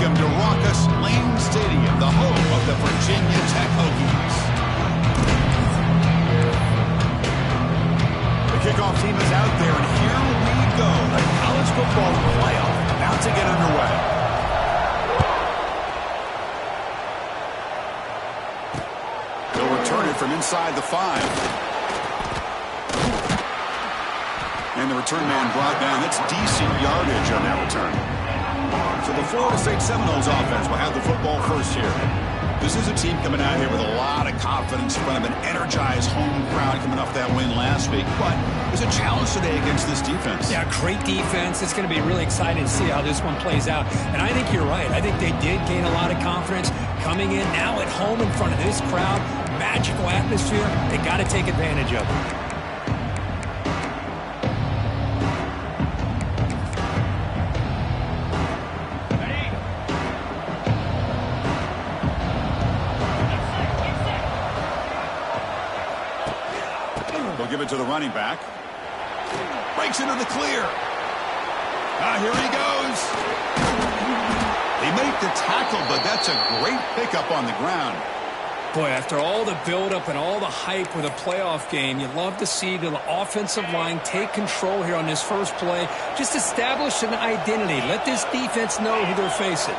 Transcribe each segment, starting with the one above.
welcome to raucous Lane Stadium, the home of the Virginia Tech Hokies. The kickoff team is out there, and here we go. The college football playoff about to get underway. They'll return it from inside the 5. And the return man brought down. That's decent yardage on that return. So the Florida State Seminoles offense will have the football first here. This is a team coming out here with a lot of confidence in front of an energized home crowd coming off that win last week. But there's a challenge today against this defense. Yeah, great defense. It's going to be really exciting to see how this one plays out. And I think you're right. I think they did gain a lot of confidence coming in now at home in front of this crowd. Magical atmosphere. They got to take advantage of it. Give it to the running back. Breaks into the clear. Here he goes. They make the tackle, but that's a great pickup on the ground. Boy, after all the buildup and all the hype with a playoff game, you love to see the offensive line take control here on this first play. Just establish an identity. Let this defense know who they're facing.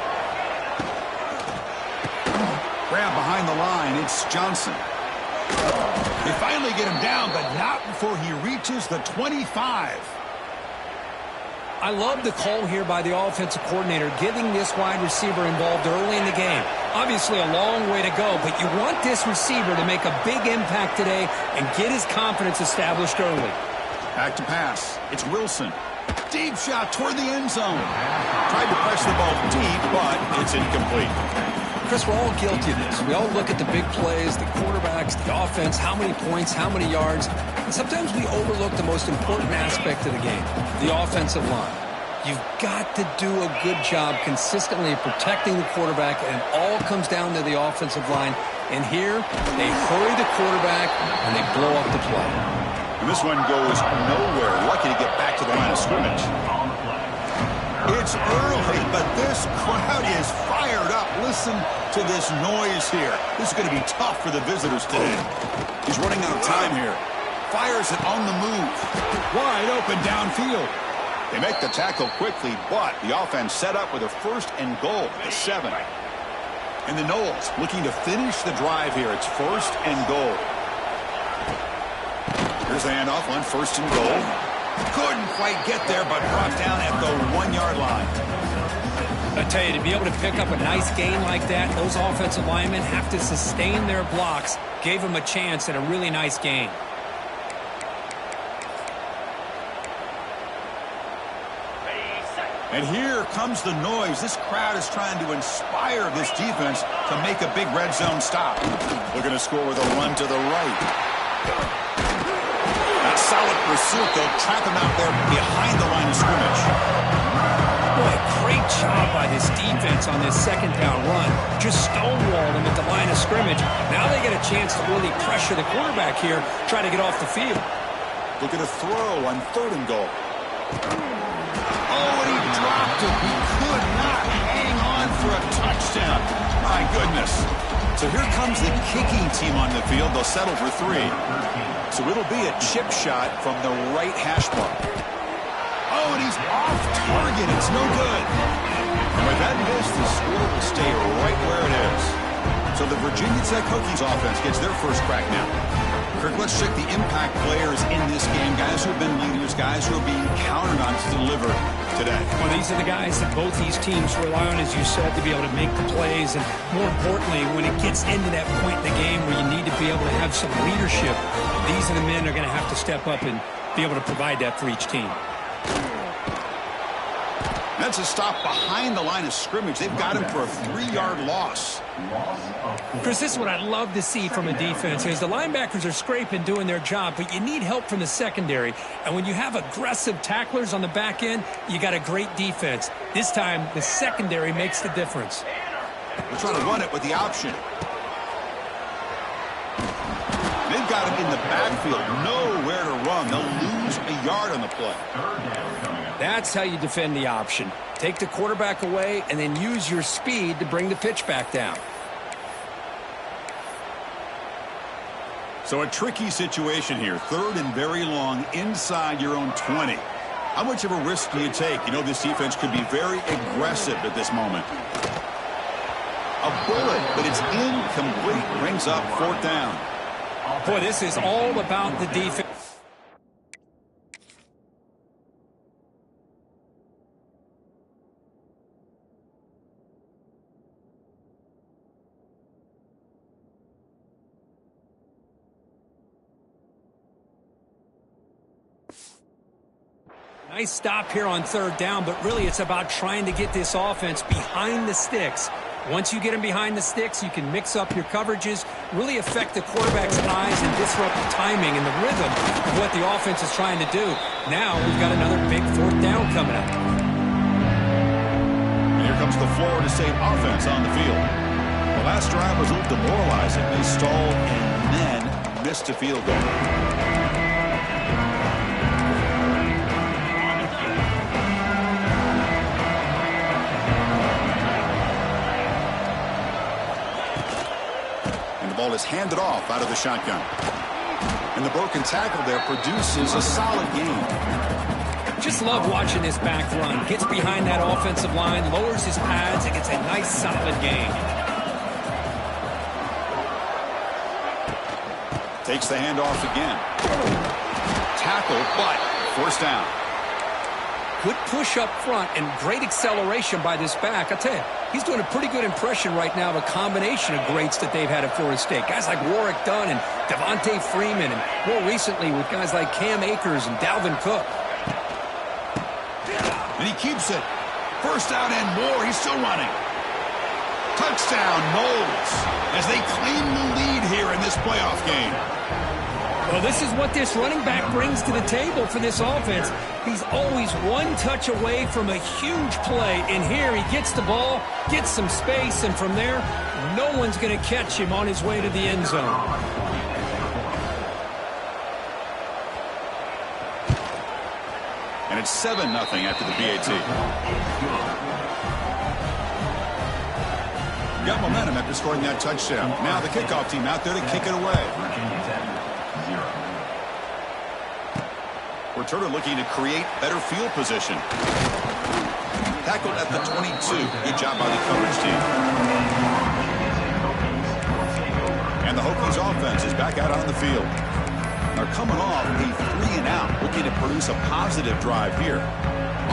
Grab behind the line. It's Johnson. They finally get him down, but not before he reaches the 25. I love the call here by the offensive coordinator, getting this wide receiver involved early in the game. Obviously a long way to go, but you want this receiver to make a big impact today and get his confidence established early. Back to pass. It's Wilson. Deep shot toward the end zone. Tried to press the ball deep, but it's incomplete. Chris, we're all guilty of this. We all look at the big plays, the quarterbacks, the offense, how many points, how many yards. And sometimes we overlook the most important aspect of the game, the offensive line. You've got to do a good job consistently protecting the quarterback, and it all comes down to the offensive line. And here, they hurry the quarterback, and they blow up the play. And this one goes nowhere. Lucky to get back to the line of scrimmage. It's early, but this crowd is fired up. Listen to this noise here. This is going to be tough for the visitors today. He's running out of time here. Fires it on the move. Wide open downfield. They make the tackle quickly, but the offense set up with a 1st and goal at the 7. And the Noles looking to finish the drive here. It's 1st and goal. Here's the handoff on 1st and goal. Couldn't quite get there, but brought down at the 1-yard line. I tell you, to be able to pick up a nice gain like that, those offensive linemen have to sustain their blocks. Gave them a chance at a really nice gain. And here comes the noise. This crowd is trying to inspire this defense to make a big red zone stop. Looking to score with a run to the right. Solid pursuit. They'll trap him out there behind the line of scrimmage. Boy, great job by this defense on this 2nd down run. Just stonewalled him at the line of scrimmage. Now they get a chance to really pressure the quarterback here, try to get off the field. Look at a throw on 3rd and goal. Oh, and he dropped it. He could not hang on for a touchdown. My goodness. So here comes the kicking team on the field. They'll settle for 3. So it'll be a chip shot from the right hash mark. Oh, and he's off target. It's no good. And with that miss, the score will stay right where it is. So the Virginia Tech Hokies offense gets their first crack now. Kirk, let's check the impact players in this game. Guys who have been leaders, guys who are being counted on to deliver today. Well, these are the guys that both these teams rely on, as you said, to be able to make the plays. And more importantly, when it gets into that point in the game where you need to be able to have some leadership, these are the men that are going to have to step up and be able to provide that for each team. That's a stop behind the line of scrimmage. They've got him for a 3-yard loss. Chris, this is what I love to see from a defense is the linebackers are scraping, doing their job, but you need help from the secondary. And when you have aggressive tacklers on the back end, you got a great defense. This time, the secondary makes the difference. They're trying to run it with the option. They've got him in the backfield. Nowhere to run. They'll lose a yard on the play. That's how you defend the option. Take the quarterback away and then use your speed to bring the pitch back down. So a tricky situation here. 3rd and very long inside your own 20. How much of a risk do you take? You know, this defense could be very aggressive at this moment. A bullet, but it's incomplete. Brings up 4th down. Boy, this is all about the defense. Nice stop here on 3rd down, but really it's about trying to get this offense behind the sticks. Once you get them behind the sticks, you can mix up your coverages, really affect the quarterback's eyes and disrupt the timing and the rhythm of what the offense is trying to do. Now we've got another big 4th down coming up. And here comes the Florida State offense on the field. The last drive was a little demoralizing. They stalled and then missed a field goal. Ball is handed off out of the shotgun. And the broken tackle there produces a solid gain. Just love watching this back run. Gets behind that offensive line, lowers his pads, and gets a nice solid gain. Takes the handoff again. Tackle, but 1st down. Good push up front and great acceleration by this back. I tell you, he's doing a pretty good impression right now of a combination of greats that they've had at Florida State. Guys like Warwick Dunn and Devontae Freeman, and more recently with guys like Cam Akers and Dalvin Cook. And he keeps it. 1st down and more. He's still running. Touchdown, Knowles, as they claim the lead here in this playoff game. Well, this is what this running back brings to the table for this offense. He's always one touch away from a huge play. And here he gets the ball, gets some space, and from there, no one's going to catch him on his way to the end zone. And it's 7-0 after the PAT. Got momentum after scoring that touchdown. Now the kickoff team out there to kick it away. Returner looking to create better field position. Tackled at the 22. Good job by the coverage team. And the Hokies offense is back out on the field. They're coming off a 3-and-out, looking to produce a positive drive here.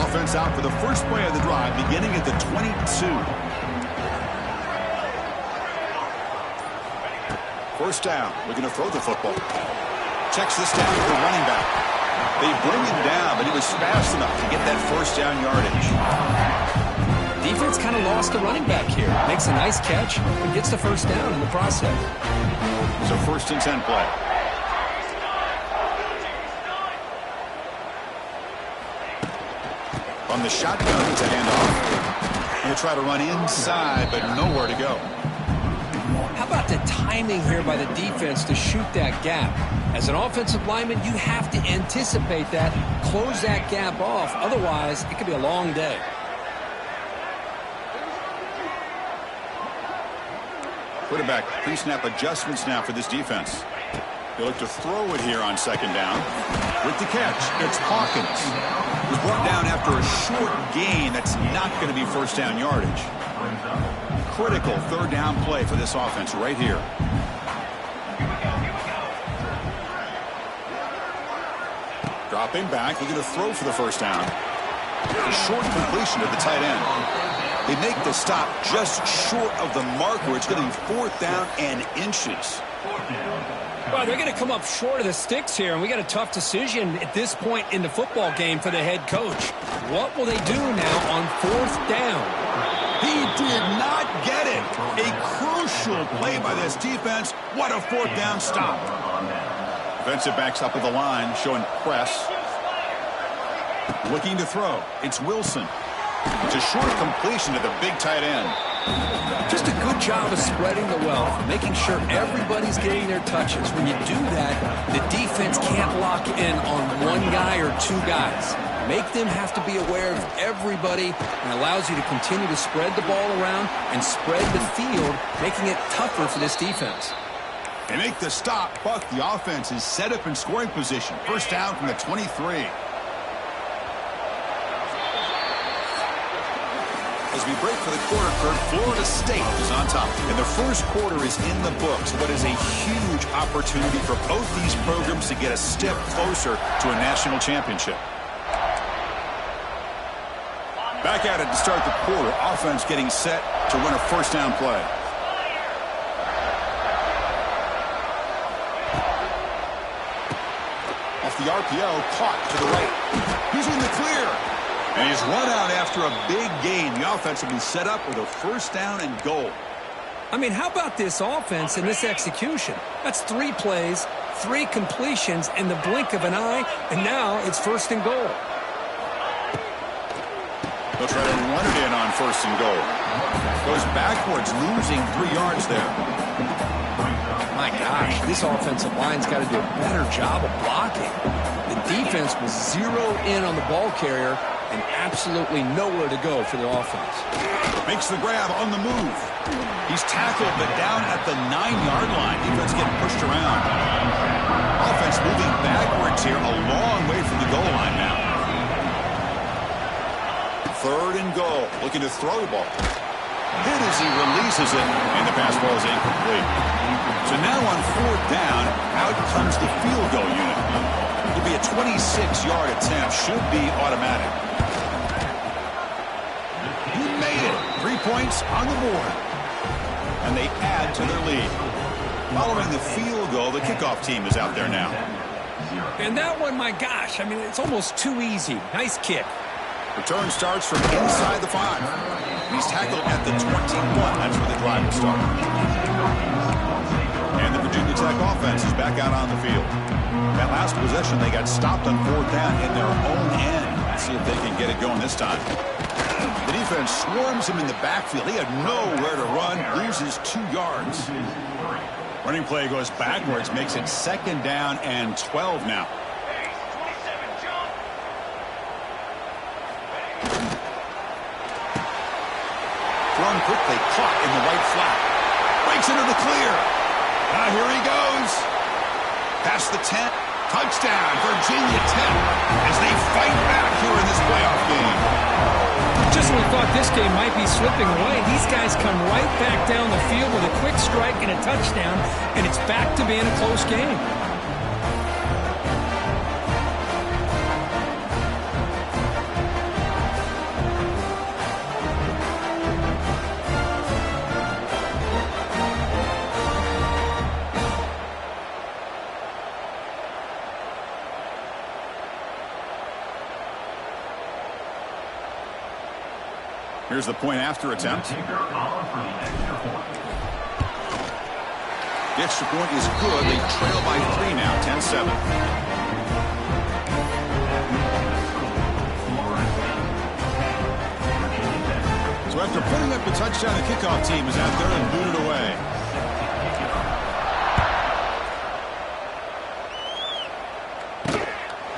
Offense out for the first play of the drive, beginning at the 22. First down, looking to throw the football. Checks this down to the running back. They bring him down, but he was fast enough to get that 1st down yardage. Defense kind of lost the running back here. Makes a nice catch and gets the 1st down in the process. So 1st and 10 play. On the shotgun, it's a handoff. He'll try to run inside, but nowhere to go. How about the timing here by the defense to shoot that gap? As an offensive lineman, you have to anticipate that, close that gap off. Otherwise, it could be a long day. Quarterback pre-snap adjustments now for this defense. They look to throw it here on 2nd down. With the catch, it's Hawkins. He was brought down after a short gain. That's not going to be 1st down yardage. Critical 3rd down play for this offense right here. Dropping back, looking to throw for the 1st down. A short completion to the tight end. They make the stop just short of the marker. It's going to be 4th down and inches. Well, they're going to come up short of the sticks here, and we got a tough decision at this point in the football game for the head coach. What will they do now on 4th down? He did not get it. A crucial play by this defense. What a 4th down stop. Defensive backs up at the line, showing press. Looking to throw. It's Wilson. It's a short completion to the big tight end. Just a good job of spreading the wealth, making sure everybody's getting their touches. When you do that, the defense can't lock in on one guy or two guys. make them have to be aware of everybody, and allows you to continue to spread the ball around and spread the field, making it tougher for this defense. They make the stop, but the offense is set up in scoring position. First down from the 23. As we break for the quarter, Kurt, Florida State is on top. And the first quarter is in the books, but is a huge opportunity for both these programs to get a step closer to a national championship. Back at it to start the quarter. Offense getting set to run a first down play. Off the RPO, caught to the right. He's in the clear. And he's run out after a big gain. The offense will be set up with a first down and goal. I mean, how about this offense and this execution? That's 3 plays, 3 completions in the blink of an eye, and now it's first and goal. They'll try to run it in on first and goal. Goes backwards, losing 3 yards there. My gosh, this offensive line's got to do a better job of blocking. The defense was zeroed in on the ball carrier and absolutely nowhere to go for the offense. Makes the grab on the move. He's tackled, but down at the 9-yard line. Defense getting pushed around. Offense moving backwards here, a long way from the goal line now. Third and goal. Looking to throw the ball. Hit as he releases it, and the pass ball is incomplete. So now on 4th down, out comes the field goal unit. It'll be a 26-yard attempt. Should be automatic. He made it. 3 points on the board. And they add to their lead. Following the field goal, the kickoff team is out there now. And that one, my gosh, I mean, it's almost too easy. Nice kick. Return starts from inside the 5. He's tackled at the 21. That's where the drive will start. And the Virginia Tech offense is back out on the field. That last possession, they got stopped on 4th down in their own end. Let's see if they can get it going this time. The defense swarms him in the backfield. He had nowhere to run, loses 2 yards. Running play goes backwards, makes it 2nd down and 12 now. Thrown quickly, caught in the right flat. Breaks into the clear. Here he goes. Past the 10. Touchdown, Virginia Tech, as they fight back here in this playoff game. Just when we thought this game might be slipping away, these guys come right back down the field with a quick strike and a touchdown, and it's back to being a close game. Here's the point after attempt. The extra point is good. They trail by 3 now, 10-7. So after putting up the touchdown, the kickoff team is out there and booted away.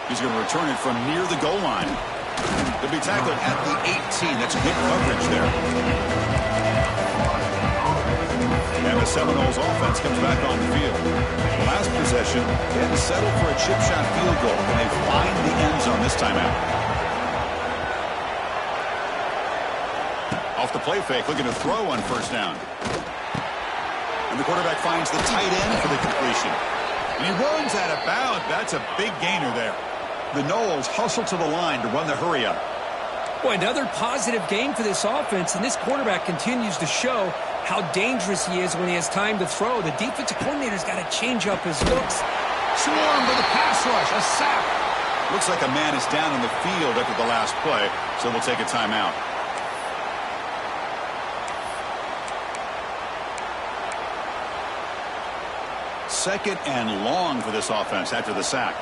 He's going to return it from near the goal line. They'll be tackled at the 18. That's good coverage there. And the Seminoles offense comes back on the field. The last possession, they had to settle for a chip shot field goal, and they find the end zone this time out. Off the play fake, looking to throw on first down. And the quarterback finds the tight end for the completion. And he runs out of bounds. That's a big gainer there. The Noles hustle to the line to run the hurry-up. Boy, another positive game for this offense, and this quarterback continues to show how dangerous he is when he has time to throw. The defensive coordinator's got to change up his looks. Swarmed with a pass rush, a sack. Looks like a man is down on the field after the last play, so they'll take a timeout. Second and long for this offense after the sack.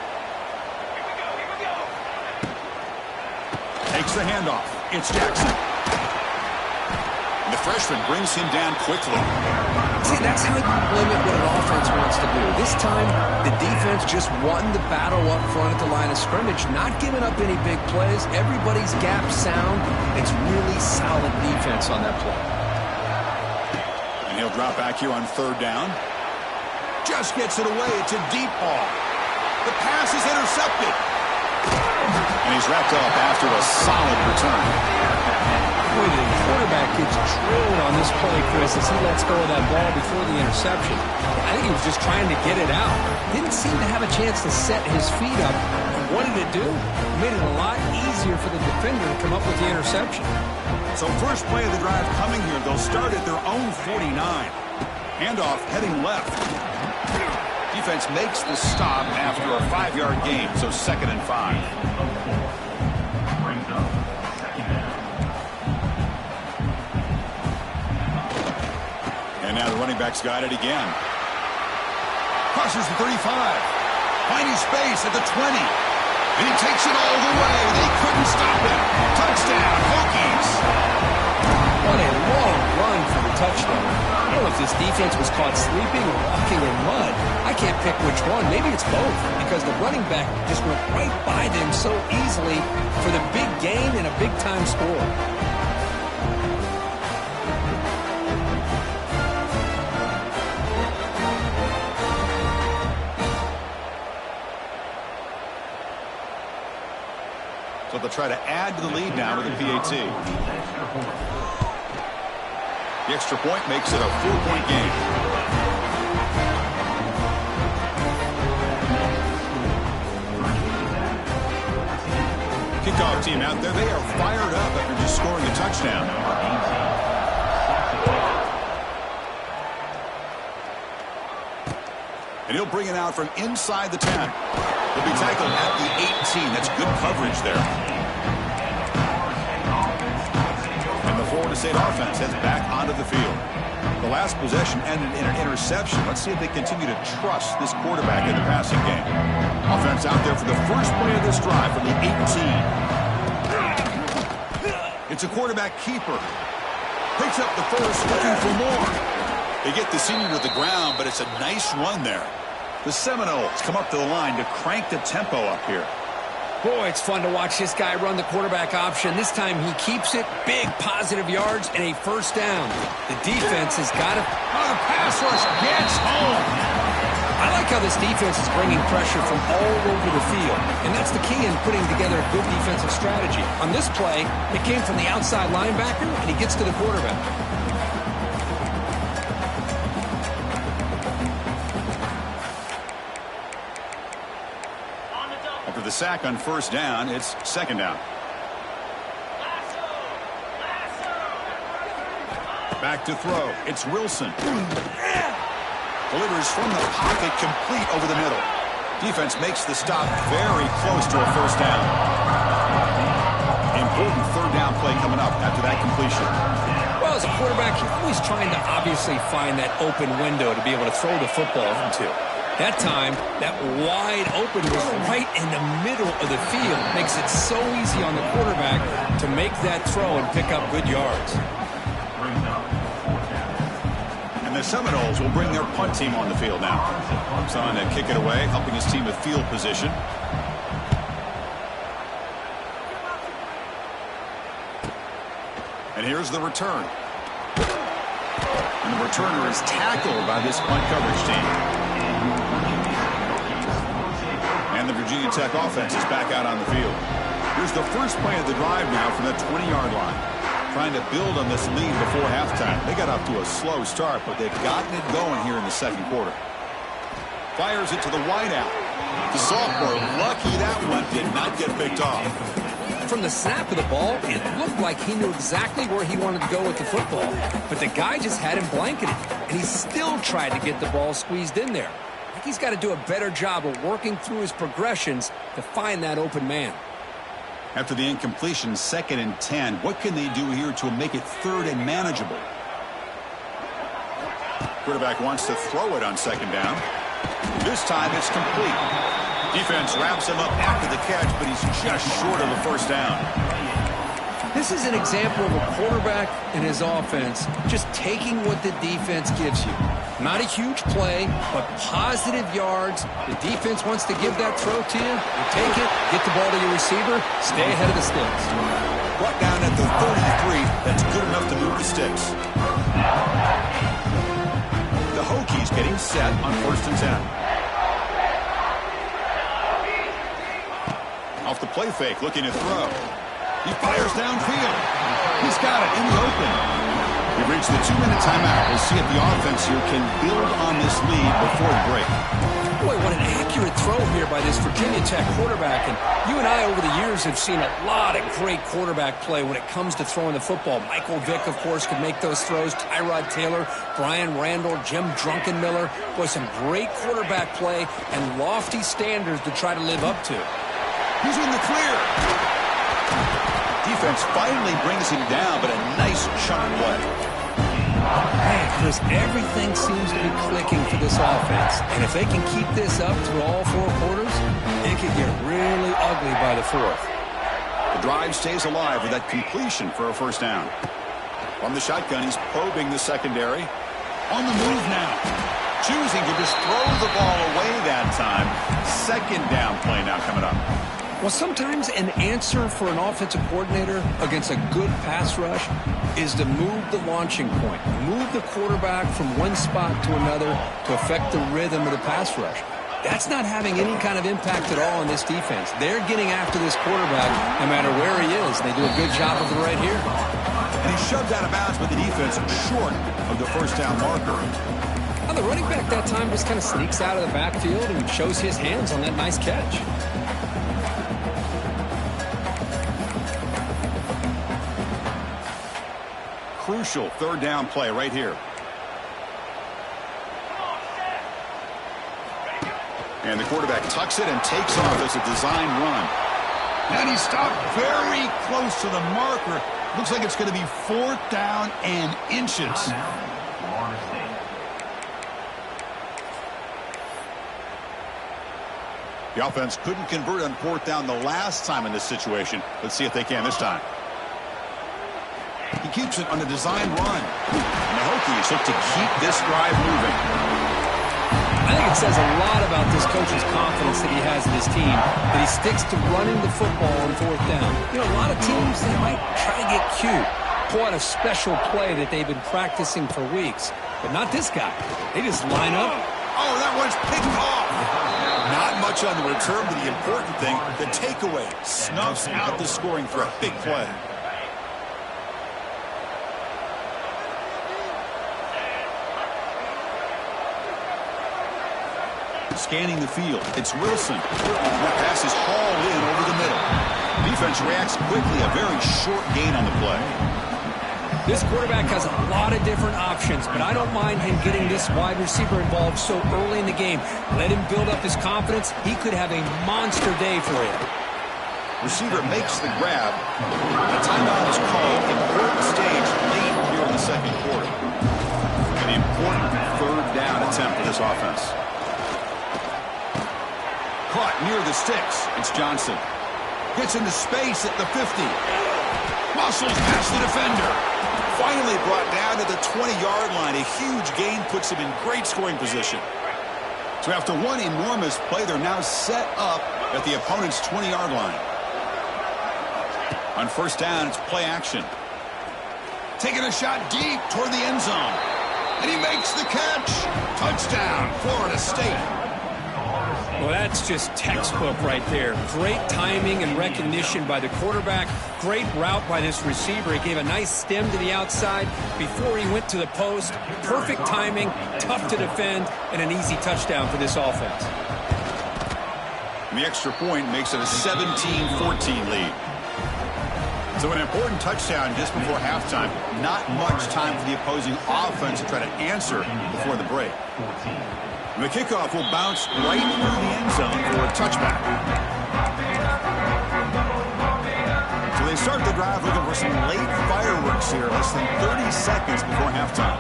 Takes the handoff. It's Jackson. The the freshman brings him down quickly. See, that's how you limit what an offense wants to do. This time, the defense just won the battle up front at the line of scrimmage, not giving up any big plays. Everybody's gap sound. It's really solid defense on that play. And he'll drop back here on third down. Just gets it away. It's a deep ball. The pass is intercepted. And he's wrapped up after a solid return. Boy, the quarterback gets drilled on this play, Chris, as he lets go of that ball before the interception. I think he was just trying to get it out. Didn't seem to have a chance to set his feet up. What did it do? It made it a lot easier for the defender to come up with the interception. So first play of the drive coming here. They'll start at their own 49. Handoff heading left. Defense makes the stop after a 5-yard gain, so 2nd and 5. And now the running back's got it again. Crosses the 35. Finding space at the 20. And he takes it all the way. They couldn't stop him. Touchdown, Hokies. What a long run for the touchdown. I don't know if this defense was caught sleeping or walking in mud. I can't pick which one. Maybe it's both, because the running back just went right by them so easily for the big gain and a big-time score. So they'll try to add to the lead now with a PAT. The extra point makes it a 4-point game. Kickoff team out there. They are fired up after just scoring a touchdown. And he'll bring it out from inside the 10. He'll be tackled at the 18. That's good coverage there. And the Florida State offense heads back onto the field. The last possession ended in an interception. Let's see if they continue to trust this quarterback in the passing game. Offense out there for the first play of this drive from the 18. It's a quarterback keeper. Picks up the first, looking for more. They get the senior to the ground, but it's a nice run there. The Seminoles come up to the line to crank the tempo up here. Boy, it's fun to watch this guy run the quarterback option. This time he keeps it. Big positive yards and a first down. The defense has got to... Oh, the pass rush gets home. I like how this defense is bringing pressure from all over the field. And that's the key in putting together a good defensive strategy. On this play, it came from the outside linebacker, and he gets to the quarterback. After the sack on first down, it's second down. Back to throw. It's Wilson. Delivers from the pocket, complete over the middle. Defense makes the stop very close to a first down. Important third down play coming up after that completion. Well, as a quarterback, you're always trying to obviously find that open window to be able to throw the football into. That time, that wide open was right in the middle of the field. Makes it so easy on the quarterback to make that throw and pick up good yards. And the Seminoles will bring their punt team on the field now. Son to kick it away, helping his team with field position. And here's the return. And the returner is tackled by this punt coverage team. And the Virginia Tech offense is back out on the field. Here's the first play of the drive now from the 20-yard line. Trying to build on this lead before halftime. They got off to a slow start, but they've gotten it going here in the second quarter. Fires it to the wideout. The sophomore, lucky that one did not get picked off. From the snap of the ball, it looked like he knew exactly where he wanted to go with the football. But the guy just had him blanketed, and he still tried to get the ball squeezed in there. I think he's got to do a better job of working through his progressions to find that open man. After the incompletion, 2nd and 10. What can they do here to make it third and manageable? Quarterback wants to throw it on second down. This time it's complete. Defense wraps him up after the catch, but he's just short of the first down. This This is an example of a quarterback and his offense just taking what the defense gives you. Not a huge play, but positive yards. The defense wants to give that throw to you. You take it, get the ball to your receiver, stay ahead of the sticks. Brought down at the 33. That's good enough to move the sticks. The Hokies getting set on 1st and 10. Off the play fake, looking to throw. He fires downfield. He's got it in the open. We've reached the 2-minute timeout. We'll see if the offense here can build on this lead before the break. Boy, what an accurate throw here by this Virginia Tech quarterback. And you and I, over the years, have seen a lot of great quarterback play when it comes to throwing the football. Michael Vick, of course, could make those throws. Tyrod Taylor, Brian Randall, Jim Druckenmiller. Boy, some great quarterback play and lofty standards to try to live up to. He's in the clear. Defense finally brings him down, but a nice chunk play. Man, Chris, everything seems to be clicking for this offense. And if they can keep this up through all 4 quarters, it could get really ugly by the 4th. The drive stays alive with that completion for a 1st down. From the shotgun, he's probing the secondary. On the move now. Choosing to just throw the ball away that time. 2nd down play now coming up. Well, sometimes an answer for an offensive coordinator against a good pass rush is to move the launching point, move the quarterback from one spot to another to affect the rhythm of the pass rush. That's not having any kind of impact at all on this defense. They're getting after this quarterback no matter where he is, and they do a good job of it right here. And he's shoved out of bounds by the defense short of the 1st down marker. Now, the running back that time just kind of sneaks out of the backfield and shows his hands on that nice catch. Crucial 3rd down play right here. And the quarterback tucks it and takes off as a design run. And he stopped very close to the marker. Looks like it's going to be 4th down and inches. The offense couldn't convert on 4th down the last time in this situation. Let's see if they can this time. He keeps it on a design run. And the Hokies look to keep this drive moving. I think it says a lot about this coach's confidence that he has in his team, that he sticks to running the football on 4th down. You know, a lot of teams, they might try to get cute, pull out a special play that they've been practicing for weeks. But not this guy. They just line up. Oh, that one's picked off. Not much on the return, but the important thing, the takeaway, snuffs out the scoring for a big play. Scanning the field, it's Wilson. That pass is hauled in over the middle. Defense reacts quickly, a very short gain on the play. This quarterback has a lot of different options, but I don't mind him getting this wide receiver involved so early in the game. Let him build up his confidence. He could have a monster day for him. Receiver makes the grab. A timeout is called. Important stage late here in the 2nd quarter. An important 3rd down attempt for this offense. Caught near the sticks. It's Johnson. Gets into space at the 50. Muscles past the defender. Finally brought down to the 20-yard line. A huge gain puts him in great scoring position. So after one enormous play, they're now set up at the opponent's 20-yard line. On 1st down, it's play action. Taking a shot deep toward the end zone. And he makes the catch. Touchdown, Florida State. Well, that's just textbook right there. Great timing and recognition by the quarterback. Great route by this receiver. He gave a nice stem to the outside before he went to the post. Perfect timing, tough to defend, and an easy touchdown for this offense. And the extra point makes it a 17-14 lead. So an important touchdown just before halftime. Not much time for the opposing offense to try to answer before the break. And the kickoff will bounce right through the end zone for a touchback. So they start the drive looking for some late fireworks here, less than 30 seconds before halftime.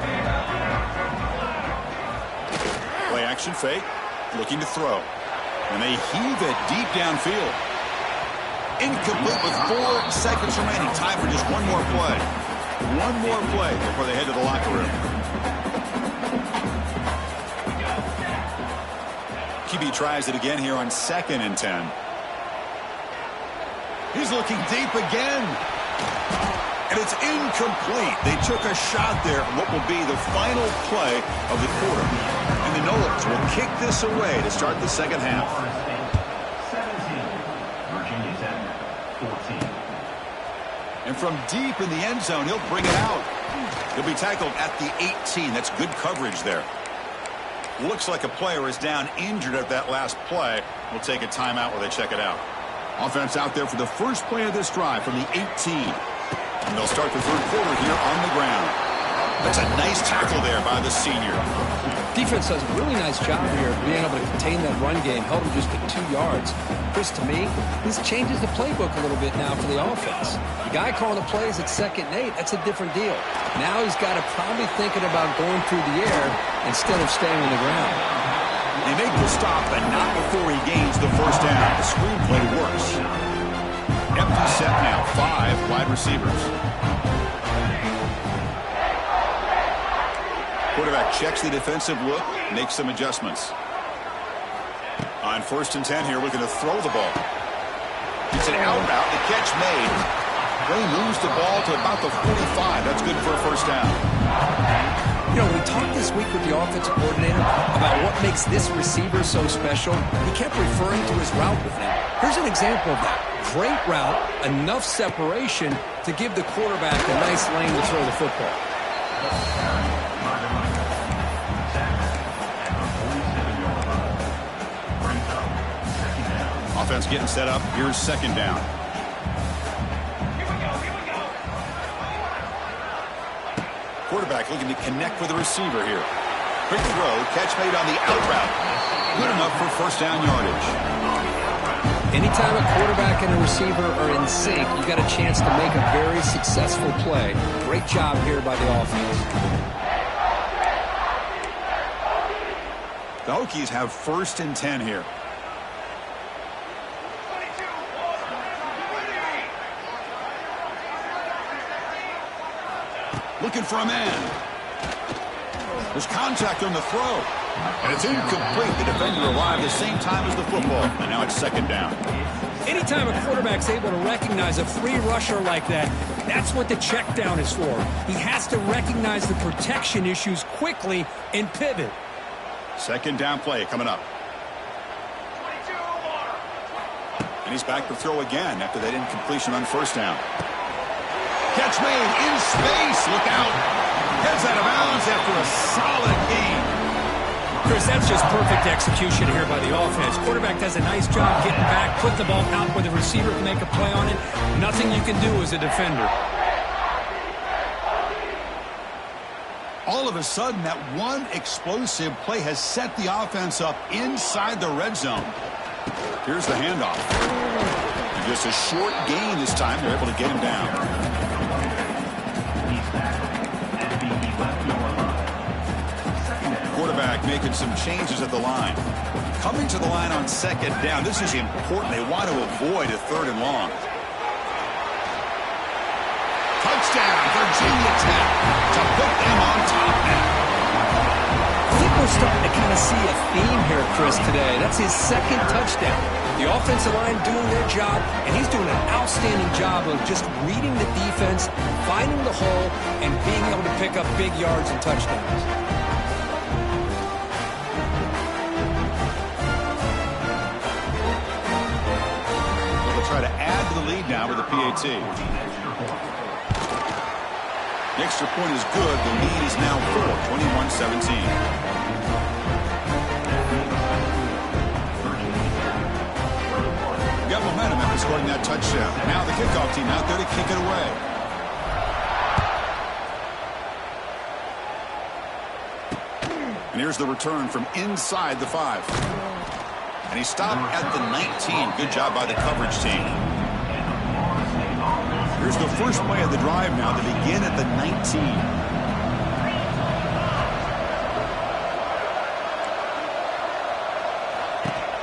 Play action fake, looking to throw. And they heave it deep downfield. Incomplete with 4 seconds remaining. Time for just one more play. One more play before they head to the locker room. QB tries it again here on 2nd and 10. He's looking deep again. And it's incomplete. They took a shot there on what will be the final play of the quarter. And the Noles will kick this away to start the second half. And from deep in the end zone, he'll bring it out. He'll be tackled at the 18. That's good coverage there. Looks like a player is down injured at that last play. We'll take a timeout while they check it out. Offense out there for the first play of this drive from the 18. And they'll start the third quarter here on the ground. That's a nice tackle there by the senior. Defense does a really nice job here of being able to contain that run game, held him just at 2 yards. Chris, to me, this changes the playbook a little bit now for the offense. The guy calling the plays at 2nd and 8, that's a different deal. Now he's got to probably thinking about going through the air instead of staying on the ground. They make the stop, but not before he gains the first down. The screenplay works. Empty set now, 5 wide receivers. Quarterback checks the defensive look, makes some adjustments. On 1st and 10 here, looking to throw the ball. It's an out route, the catch made. Ray moves the ball to about the 45. That's good for a first down. You know, we talked this week with the offensive coordinator about what makes this receiver so special. He kept referring to his route with him. Here's an example of that. Great route, enough separation to give the quarterback a nice lane to throw the football. Offense getting set up. Here's 2nd down. Quarterback looking to connect with the receiver here. Quick throw, catch made on the out route. Good enough for first down yardage. Anytime a quarterback and a receiver are in sync, you got a chance to make a very successful play. Great job here by the offense. The Hokies have 1st and 10 here. Looking for a man. There's contact on the throw. And it's incomplete. The defender arrived the same time as the football. And now it's 2nd down. Anytime a quarterback's able to recognize a free rusher like that, that's what the check down is for. He has to recognize the protection issues quickly and pivot. 2nd down play coming up. And he's back to throw again after that incompletion on 1st down. Catch made in space. Look out. Heads out of bounds after a solid gain. Chris, that's just perfect execution here by the offense. Quarterback does a nice job getting back, put the ball out where the receiver can make a play on it. Nothing you can do as a defender. All of a sudden, that one explosive play has set the offense up inside the red zone. Here's the handoff. And just a short gain this time. They're able to get him down. Quarterback making some changes at the line. Coming to the line on 2nd down. This is important. They want to avoid a 3rd and long. Touchdown, Virginia Tech, to put them on top now. I think we're starting to kind of see a theme here, Chris, today. That's his 2nd touchdown. The offensive line doing their job, and he's doing an outstanding job of just reading the defense, finding the hole, and being able to pick up big yards and touchdowns. Try to add to the lead now with a PAT. The extra point is good. The lead is now 21-17. Got momentum after scoring that touchdown. Now the kickoff team out there to kick it away. And here's the return from inside the 5. And he stopped at the 19. Good job by the coverage team. Here's the first play of the drive now. They begin at the 19.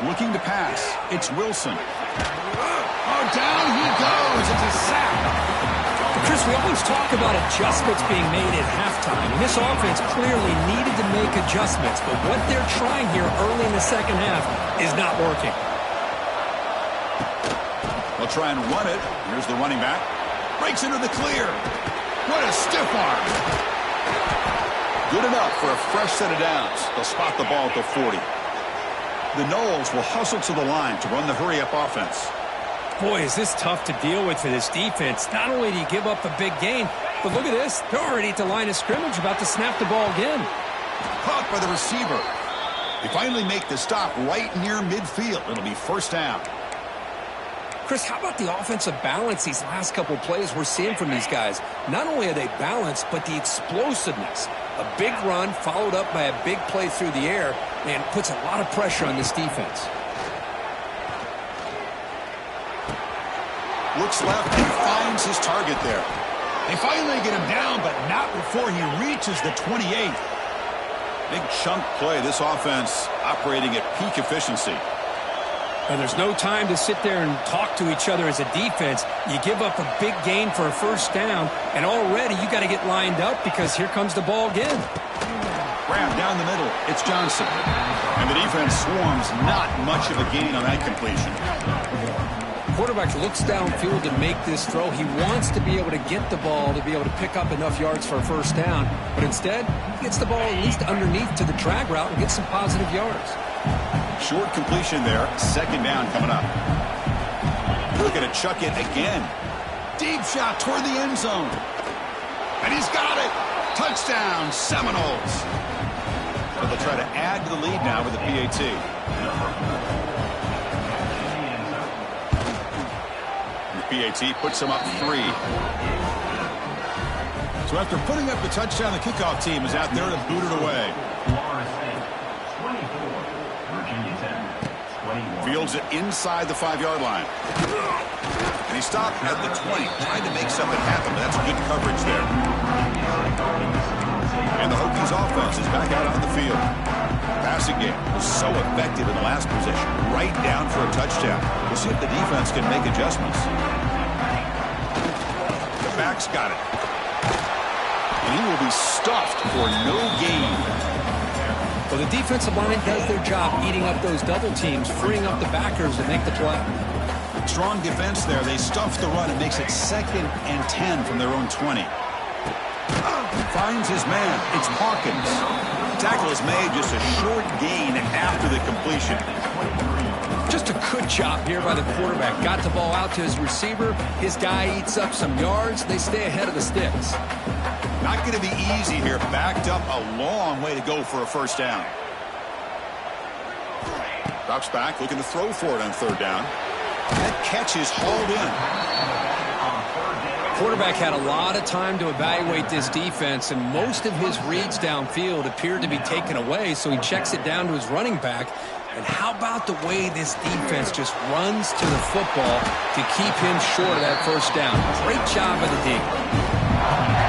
Looking to pass. It's Wilson. Oh, down he goes. It's a sack. Chris, we always talk about adjustments being made at halftime, and this offense clearly needed to make adjustments, but what they're trying here early in the second half is not working. They'll try and run it. Here's the running back. Breaks into the clear. What a stiff arm. Good enough for a fresh set of downs. They'll spot the ball at the 40. The Knowles will hustle to the line to run the hurry-up offense. Boy, is this tough to deal with for this defense. Not only do you give up a big gain, but look at this. They're already at the line of scrimmage, about to snap the ball again. Caught by the receiver. They finally make the stop right near midfield. It'll be first down. Chris, how about the offensive balance these last couple plays we're seeing from these guys? Not only are they balanced, but the explosiveness. A big run followed up by a big play through the air, and puts a lot of pressure on this defense. Looks left and finds his target there. They finally get him down, but not before he reaches the 28. Big chunk play. This offense operating at peak efficiency. And there's no time to sit there and talk to each other as a defense. You give up a big gain for a first down, and already you got to get lined up because here comes the ball again. Grab down the middle. It's Johnson. And the defense swarms. Not much of a gain on that completion. Quarterback looks downfield to make this throw. He wants to be able to get the ball to be able to pick up enough yards for a first down. But instead, he gets the ball at least underneath to the drag route and gets some positive yards. Short completion there. Second down coming up. We're going to chuck it again. Deep shot toward the end zone. And he's got it. Touchdown, Seminoles. But they'll try to add to the lead now with the PAT. PAT puts him up 3. So after putting up the touchdown, the kickoff team is out there to boot it away. Fields it inside the 5-yard line. And he stopped at the 20, trying to make something happen, but that's good coverage there. And the Hokies offense is back out on the field. Passing game was so effective in the last possession, right down for a touchdown. We'll see if the defense can make adjustments. The back's got it. And he will be stuffed for no gain. Well, the defensive line does their job eating up those double teams, freeing up the backers to make the play. Strong defense there. They stuff the run. It makes it 2nd and 10 from their own 20. Finds his man. It's Hawkins. Tackle is made, just a short gain after the completion. Just a good job here by the quarterback. Got the ball out to his receiver. His guy eats up some yards. They stay ahead of the sticks. Not going to be easy here. Backed up a long way to go for a first down. Drops back, looking to throw for it on 3rd down. That catch is hauled in. Quarterback had a lot of time to evaluate this defense, and most of his reads downfield appeared to be taken away, so he checks it down to his running back. And how about the way this defense just runs to the football to keep him short of that first down? Great job by the D.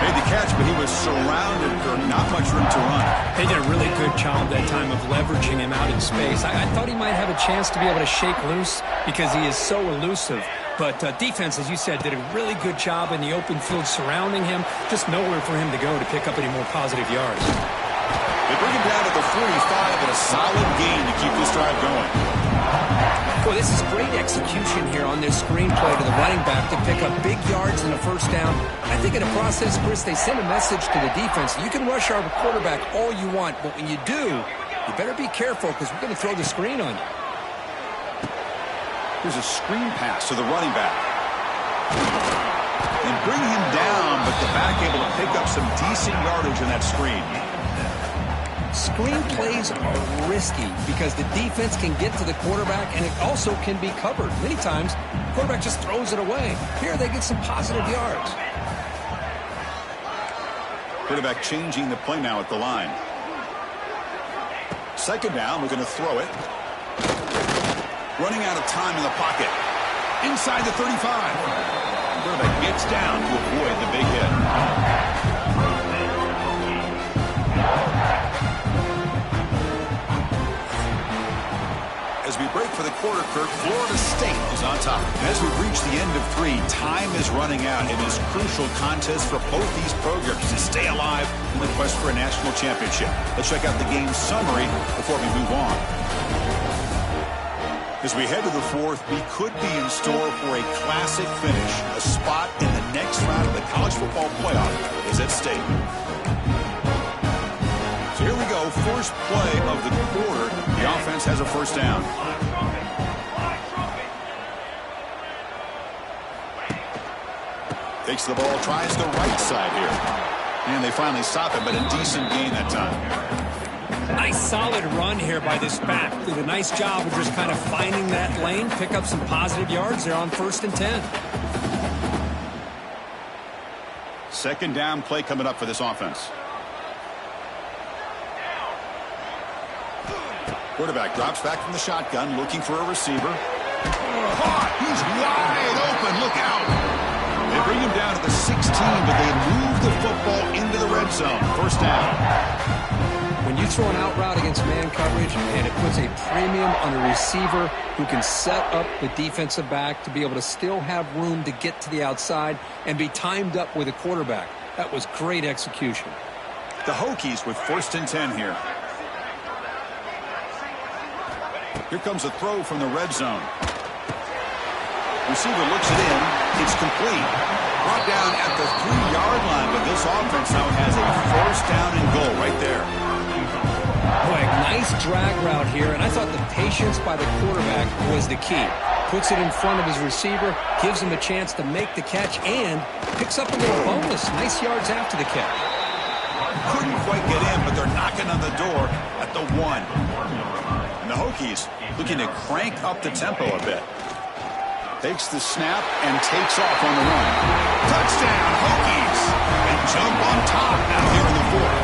Made the catch, but he was surrounded for not much room to run. They did a really good job that time of leveraging him out in space. I thought he might have a chance to be able to shake loose because he is so elusive. But defense, as you said, did a really good job in the open field surrounding him. Just nowhere for him to go to pick up any more positive yards. They bring him down to the 45 and a solid gain to keep this drive going. Boy, this is great execution here on this screenplay to the running back to pick up big yards in the first down. I think in the process, Chris, they send a message to the defense. You can rush our quarterback all you want, but when you do, you better be careful because we're going to throw the screen on you. Here's a screen pass to the running back. And bring him down, but the back able to pick up some decent yardage in that screen. Screen plays are risky because the defense can get to the quarterback, and it also can be covered. Many times, the quarterback just throws it away. Here, they get some positive yards. Quarterback changing the play now at the line. 2nd down, we're going to throw it. Running out of time in the pocket. Inside the 35. Quarterback gets down to avoid the big hit. As we break for the quarter, Kirk, Florida State is on top. As we reach the end of 3, time is running out in this crucial contest for both these programs to stay alive in the quest for a national championship. Let's check out the game summary before we move on. As we head to the 4th, we could be in store for a classic finish. A spot in the next round of the college football playoff is at stake. So here we go, first play of the quarter. The offense has a first down. Takes the ball, tries the right side here. And they finally stop it, but a decent gain that time. Nice solid run here by this back. Did a nice job of just kind of finding that lane, pick up some positive yards there on 1st and 10. Second down play coming up for this offense. Quarterback drops back from the shotgun, looking for a receiver. Caught! He's wide open. Look out! They bring him down to the 16, but they move the football into the red zone. First down. When you throw an out route against man coverage, and it puts a premium on a receiver who can set up the defensive back to be able to still have room to get to the outside and be timed up with a quarterback. That was great execution. The Hokies with 1st and 10 here. Here comes a throw from the red zone. Receiver looks it in. It's complete. Brought down at the 3-yard line, but this offense now has a first down and goal right there. Boy, nice drag route here, and I thought the patience by the quarterback was the key. Puts it in front of his receiver, gives him a chance to make the catch, and picks up a little bonus. Nice yards after the catch. Couldn't quite get in, but they're knocking on the door at the 1. And the Hokies looking to crank up the tempo a bit. Takes the snap and takes off on the run. Touchdown, Hokies! And jump on top now here in the 4th.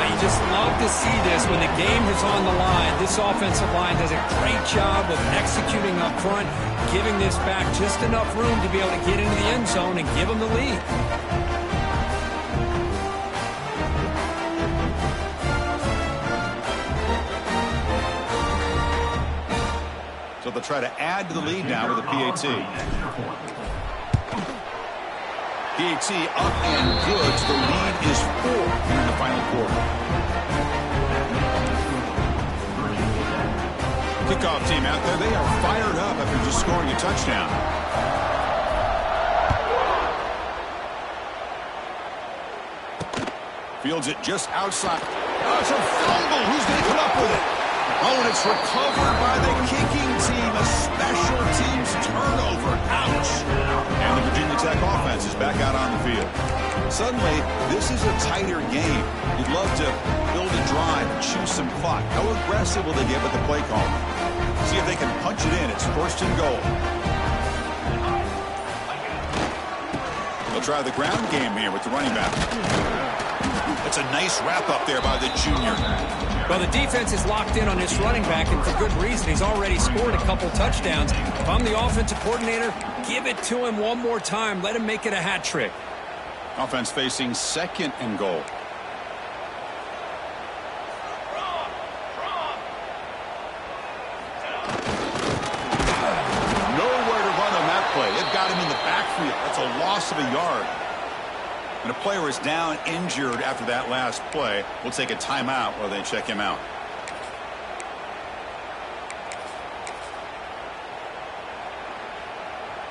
You just love to see this when the game is on the line. This offensive line does a great job of executing up front, giving this back just enough room to be able to get into the end zone and give them the lead. So they'll try to add to the lead now with a PAT. PAT up and good. So the lead is 4 here in the final quarter. Kickoff team out there. They are fired up after just scoring a touchdown. Fields it just outside. Oh, it's a fumble. Who's going to come up with it? Oh, and it's recovered by the kicking team. A special teams turnover. Ouch. And the Virginia Tech offense is back out on the field. Suddenly, this is a tighter game. You'd love to build a drive and choose some clock. How aggressive will they get with the play call? See if they can punch it in. It's 1st and goal. They'll try the ground game here with the running back. That's a nice wrap-up there by the junior. Well, the defense is locked in on this running back, and for good reason. He's already scored a couple touchdowns. If I'm the offensive coordinator, give it to him one more time. Let him make it a hat trick. Offense facing 2nd and goal. Nowhere to run on that play. It got him in the backfield. That's a loss of a yard. And a player is down injured after that last play. We'll take a timeout while they check him out.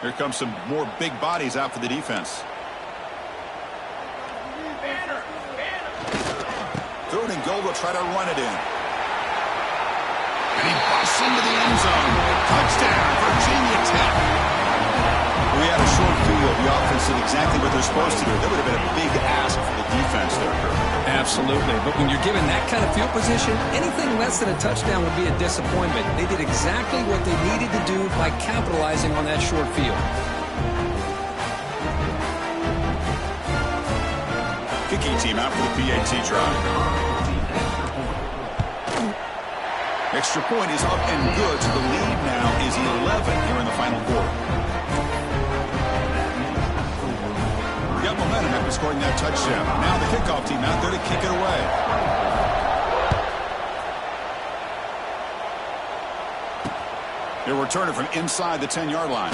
Here comes some more big bodies out for the defense. 3rd and goal, they'll try to run it in. And he busts into the end zone. Touchdown, Virginia Tech. We had a short field. The offense did exactly what they're supposed to do. That would have been a big ask for the defense there, Kirk. Absolutely. But when you're given that kind of field position, anything less than a touchdown would be a disappointment. They did exactly what they needed to do by capitalizing on that short field. Kicking team out for the PAT try. Extra point is up and good. So the lead now is 11 here in the final quarter. Got momentum after scoring that touchdown. Now the kickoff team out there to kick it away. He'll return it from inside the 10-yard line.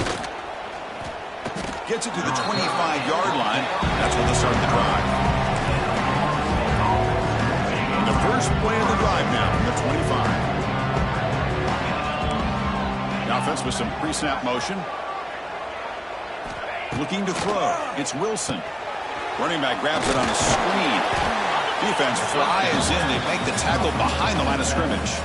Gets it to the 25-yard line. That's when they start the drive. The first play of the drive now from the 25. The offense with some pre-snap motion. Looking to throw. It's Wilson. Running back grabs it on a screen. Defense flies in. They make the tackle behind the line of scrimmage.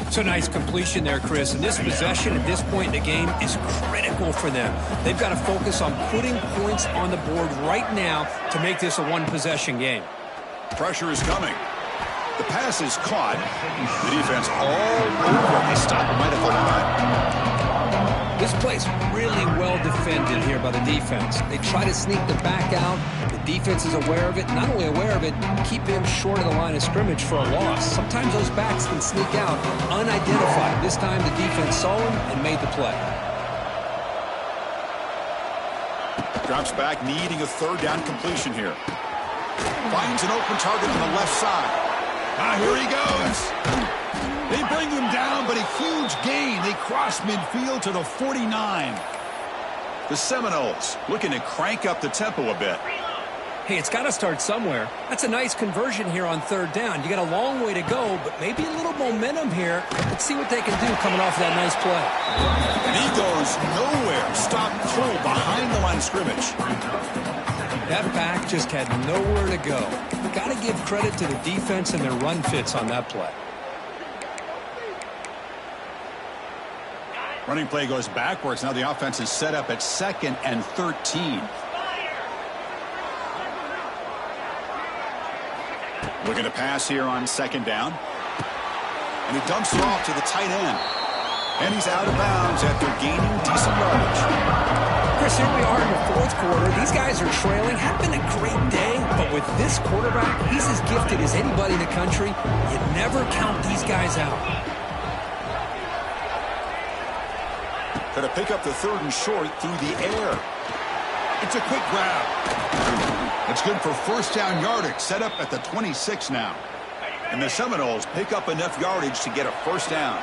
It's a nice completion there, Chris. And this possession at this point in the game is critical for them. They've got to focus on putting points on the board right now to make this a one-possession game. Pressure is coming. The pass is caught. The defense all over. They stop him right at the line. This play's really well defended here by the defense. They try to sneak the back out. The defense is aware of it. Not only aware of it, keep him short of the line of scrimmage for a loss. Sometimes those backs can sneak out unidentified. This time the defense saw him and made the play. Drops back, needing a third down completion here. Finds an open target on the left side. Here he goes. They bring him down, but a huge gain. They cross midfield to the 49. The Seminoles looking to crank up the tempo a bit. Hey, it's got to start somewhere. That's a nice conversion here on third down. You got a long way to go, but maybe a little momentum here. Let's see what they can do coming off that nice play. And he goes nowhere. Stop cold behind the line of scrimmage. That back just had nowhere to go. Got to give credit to the defense and their run fits on that play. Running play goes backwards. Now the offense is set up at 2nd and 13. Looking to pass here on 2nd down. And he dumps it off to the tight end. And he's out of bounds after gaining decent yardage. Chris, here we are in the 4th quarter. These guys are trailing. Had been a great day, but with this quarterback, he's as gifted as anybody in the country. You never count these guys out. Going to pick up the 3rd and short through the air. It's a quick grab. It's good for first down yardage, set up at the 26 now. And the Seminoles pick up enough yardage to get a first down.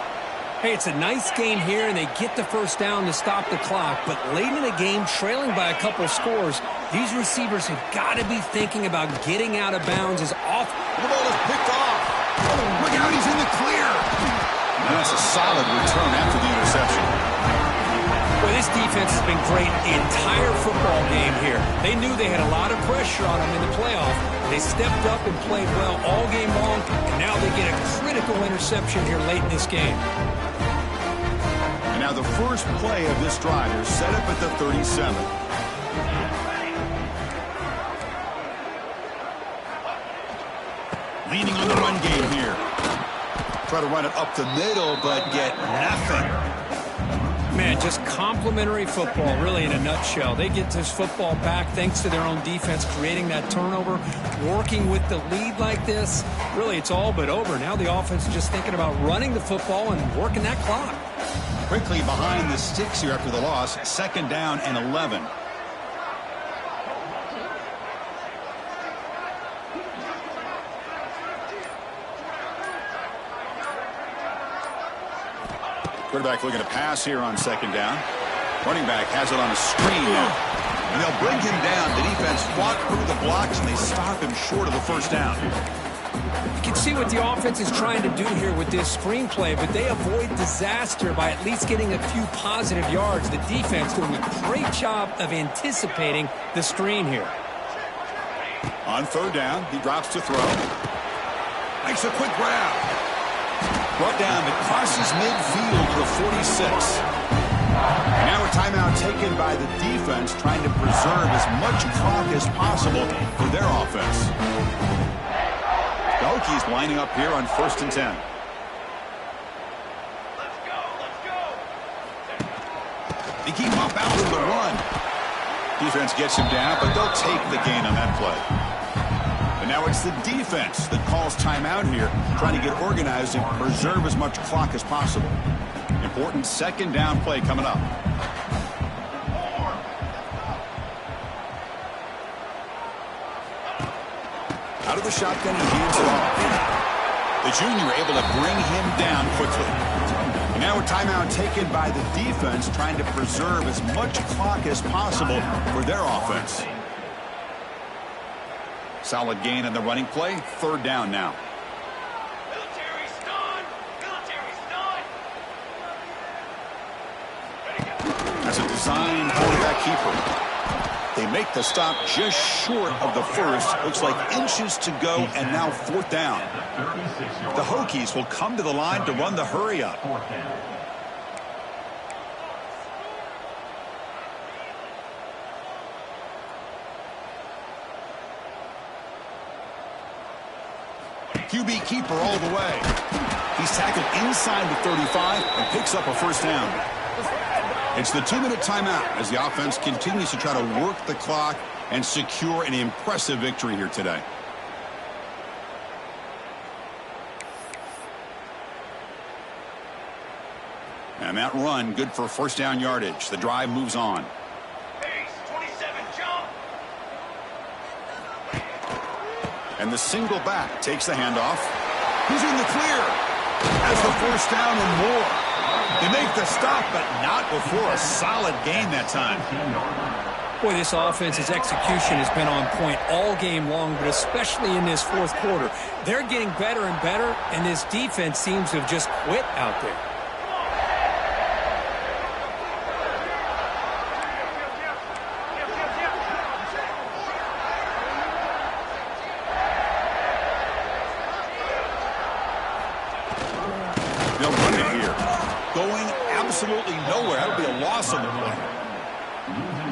Hey, it's a nice game here, and they get the first down to stop the clock. But late in the game, trailing by a couple scores, these receivers have got to be thinking about getting out of bounds as often. The ball is picked off. Look out, he's in the clear. And that's a solid return after the interception. Boy, this defense has been great the entire football game here. They knew they had a lot of pressure on them in the playoff. They stepped up and played well all game long, and now they get a critical interception here late in this game. And now the first play of this drive is set up at the 37. Leaning on the run game here. Try to run it up the middle, but get nothing. Man, just complimentary football, really, in a nutshell. They get this football back thanks to their own defense, creating that turnover, working with the lead like this. Really, it's all but over. Now the offense is just thinking about running the football and working that clock. Quickly behind the sticks here after the loss. 2nd down and 11. Quarterback looking to pass here on 2nd down. Running back has it on a screen now. And they'll bring him down. The defense fought through the blocks, and they stop him short of the 1st down. You can see what the offense is trying to do here with this screenplay, but they avoid disaster by at least getting a few positive yards. The defense doing a great job of anticipating the screen here. On 3rd down, he drops to throw. Makes a quick grab. Brought down that crosses midfield to the 46. And now a timeout taken by the defense, trying to preserve as much clock as possible for their offense. The Hokies lining up here on 1st and 10. Let's go. They keep up out to the run. Defense gets him down, but they'll take the gain on that play. And now it's the defense that calls timeout here, trying to get organized and preserve as much clock as possible. Important 2nd down play coming up. Out of the shotgun, he hands it off. The junior able to bring him down quickly. And now a timeout taken by the defense, trying to preserve as much clock as possible for their offense. Solid gain on the running play. 3rd down now. Military stun. That's a designed quarterback keeper. They make the stop just short of the 1st. Looks like inches to go, and now 4th down. The Hokies will come to the line to run the hurry up. QB keeper all the way. He's tackled inside the 35 and picks up a 1st down. It's the 2-minute timeout as the offense continues to try to work the clock and secure an impressive victory here today. And that run good for 1st down yardage. The drive moves on. Pace, 27, jump. And the single back takes the handoff. He's in the clear. That's the 1st down and more. They make the stop, but not before a solid gain that time. Boy, this offense's execution has been on point all game long, but especially in this 4th quarter. They're getting better and better, and this defense seems to have just quit out there. They'll run it here. Going absolutely nowhere. That'll be a loss on the play.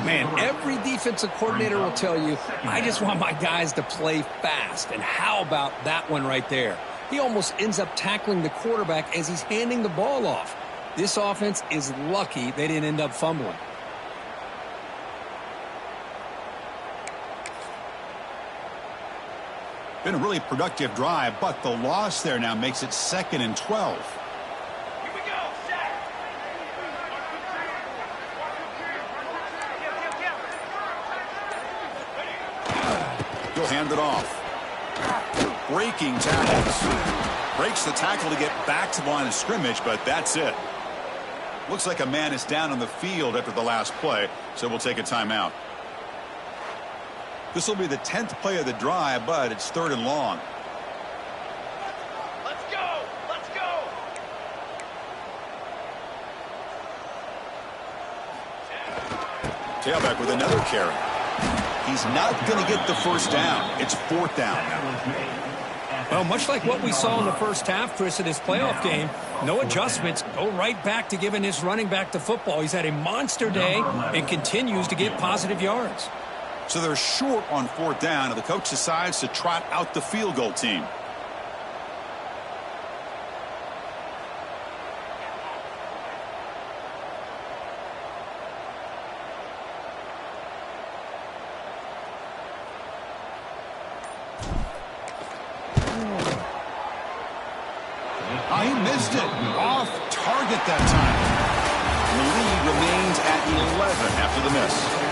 Man, every defensive coordinator will tell you, I just want my guys to play fast. And how about that one right there? He almost ends up tackling the quarterback as he's handing the ball off. This offense is lucky they didn't end up fumbling. Been a really productive drive, but the loss there now makes it 2nd and 12. Here we go, set. He'll hand it off. Breaking tackles. Breaks the tackle to get back to the line of scrimmage, but that's it. Looks like a man is down on the field after the last play, so we'll take a timeout. This will be the 10th play of the drive, but it's 3rd and long. Tailback with another carry. He's not going to get the first down. It's 4th down now. Well, much like what we saw in the first half, Chris, of this playoff game, no adjustments. Go right back to giving his running back the football. He's had a monster day and continues to get positive yards. So they're short on 4th down, and the coach decides to trot out the field goal team. He missed it. Off target that time. The lead remains at 11 after the miss.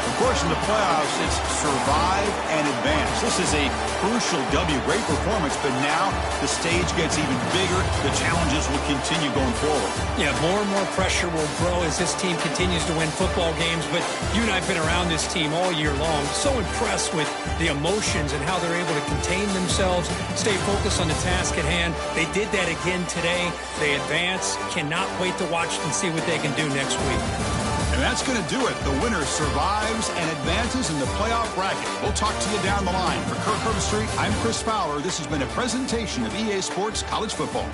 Of course, in the playoffs, it's survive and advance. This is a crucial W. Great performance, but now the stage gets even bigger. The challenges will continue going forward. Yeah, more and more pressure will grow as this team continues to win football games. But you and I have been around this team all year long. So impressed with the emotions and how they're able to contain themselves, stay focused on the task at hand. They did that again today. They advance. Cannot wait to watch and see what they can do next week. And that's going to do it. The winner survives and advances in the playoff bracket. We'll talk to you down the line. For Kirk Herbstreit, I'm Chris Fowler. This has been a presentation of EA Sports College Football.